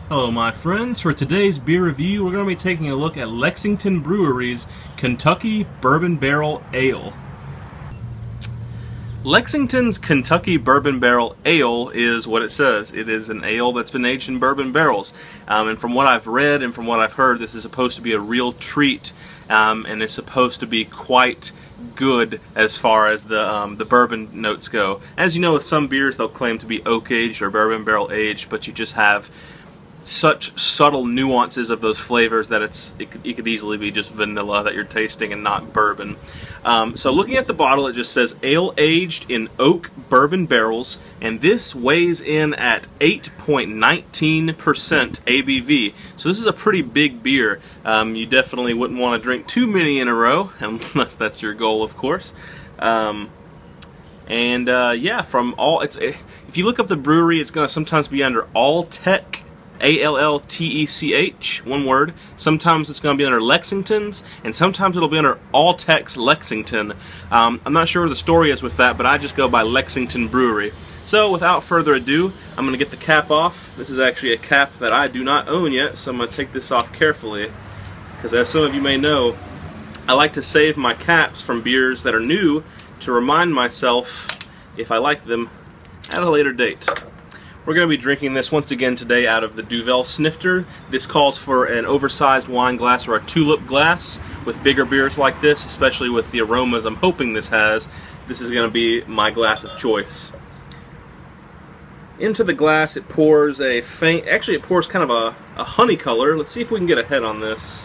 Hello my friends, for today's beer review we're going to be taking a look at Lexington Brewery's Kentucky Bourbon Barrel Ale. Lexington's Kentucky Bourbon Barrel Ale is what it says. It is an ale that's been aged in bourbon barrels. And from what I've read and from what I've heard, this is supposed to be a real treat and is supposed to be quite good as far as the bourbon notes go. As you know, with some beers they'll claim to be oak aged or bourbon barrel aged, but you just have such subtle nuances of those flavors that it could easily be just vanilla that you're tasting and not bourbon. So looking at the bottle, it just says ale aged in oak bourbon barrels, and this weighs in at 8.19% ABV. So this is a pretty big beer. You definitely wouldn't want to drink too many in a row, unless that's your goal, of course. Yeah, if you look up the brewery, it's going to sometimes be under Alltech. A-L-L-T-E-C-H, one word. Sometimes it's going to be under Lexington's, and sometimes it'll be under Alltech's Lexington. I'm not sure where the story is with that, but I just go by Lexington Brewery. So without further ado, I'm going to get the cap off. This is actually a cap that I do not own yet, so I'm going to take this off carefully, because as some of you may know, I like to save my caps from beers that are new to remind myself if I like them at a later date. We're going to be drinking this once again today out of the Duvel Snifter. This calls for an oversized wine glass or a tulip glass. With bigger beers like this, especially with the aromas I'm hoping this has, this is going to be my glass of choice. Into the glass it pours a faint, actually it pours kind of a honey color. Let's see if we can get a head on this.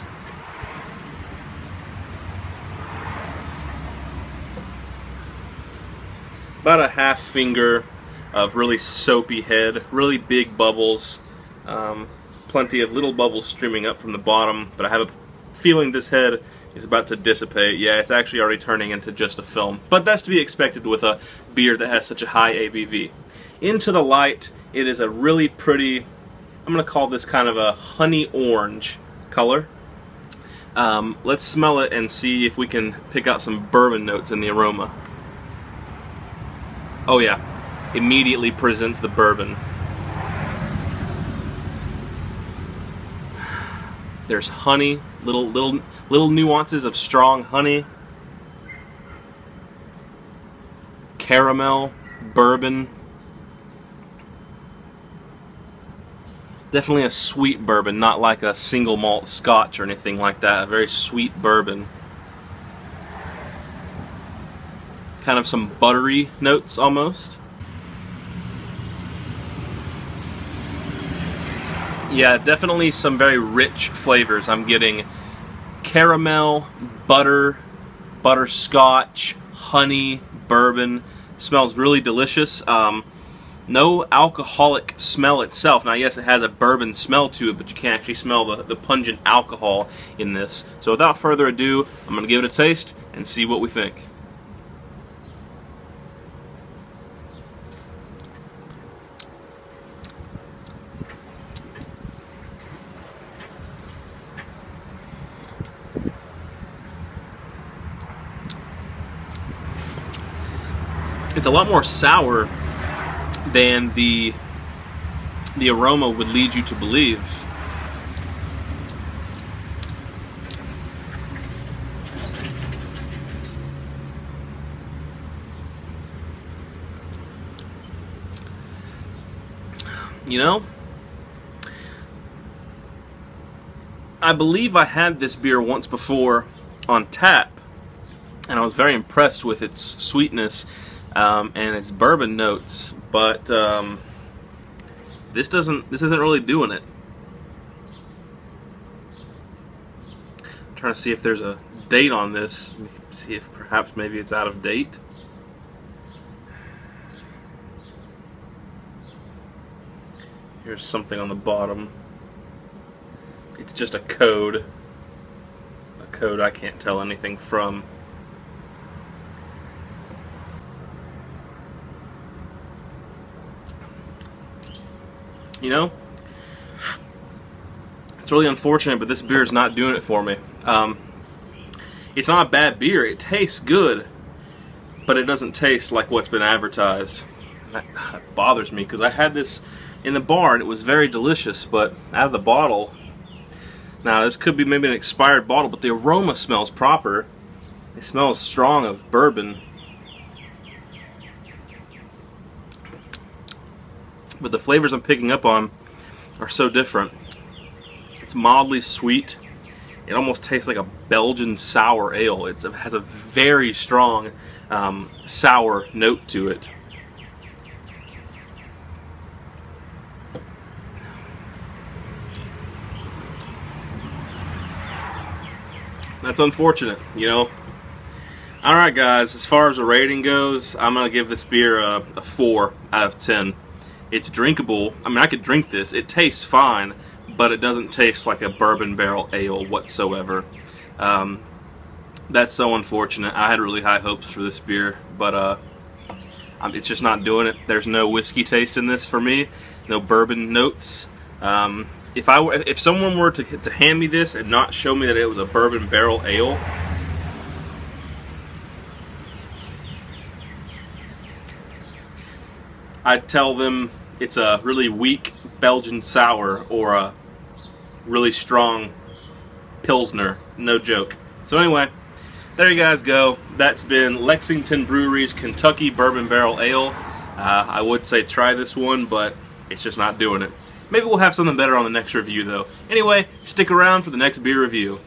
About a half finger of really soapy head, really big bubbles, plenty of little bubbles streaming up from the bottom, but I have a feeling this head is about to dissipate. Yeah, it's actually already turning into just a film, but that's to be expected with a beer that has such a high ABV. Into the light, it is a really pretty, I'm going to call this kind of a honey orange color. Let's smell it and see if we can pick out some bourbon notes in the aroma. Oh yeah. Immediately presents the bourbon. There's honey, little nuances of strong honey, caramel, bourbon. Definitely a sweet bourbon, not like a single malt scotch or anything like that. A very sweet bourbon. Kind of some buttery notes almost. Yeah, definitely some very rich flavors. I'm getting caramel, butter, butterscotch, honey, bourbon. Smells really delicious. No alcoholic smell itself. Now yes, it has a bourbon smell to it, but you can't actually smell the pungent alcohol in this. So without further ado, I'm going to give it a taste and see what we think. It's a lot more sour than the aroma would lead you to believe. You know, I believe I had this beer once before on tap, and I was very impressed with its sweetness and its bourbon notes, but this isn't really doing it. I'm trying to see if there's a date on this. See if perhaps maybe it's out of date. Here's something on the bottom. It's just a code. A code I can't tell anything from. You know, it's really unfortunate, but this beer is not doing it for me. It's not a bad beer. It tastes good, but it doesn't taste like what's been advertised. That bothers me, because I had this in the bar, and it was very delicious, but out of the bottle, now this could be maybe an expired bottle, but the aroma smells proper. It smells strong of bourbon. But the flavors I'm picking up on are so different. It's mildly sweet. It almost tastes like a Belgian sour ale. It has a very strong sour note to it. That's unfortunate, you know. Alright guys, as far as the rating goes, I'm going to give this beer a 4 out of 10. It's drinkable. I mean, I could drink this. It tastes fine, but it doesn't taste like a bourbon barrel ale whatsoever. That's so unfortunate. I had really high hopes for this beer, but it's just not doing it. There's no whiskey taste in this for me. No bourbon notes. If someone were to hand me this and not show me that it was a bourbon barrel ale, I'd tell them it's a really weak Belgian sour or a really strong Pilsner. No joke. So anyway, there you guys go. That's been Lexington Brewery's Kentucky Bourbon Barrel Ale. I would say try this one, but it's just not doing it. Maybe we'll have something better on the next review though. Anyway, stick around for the next beer review.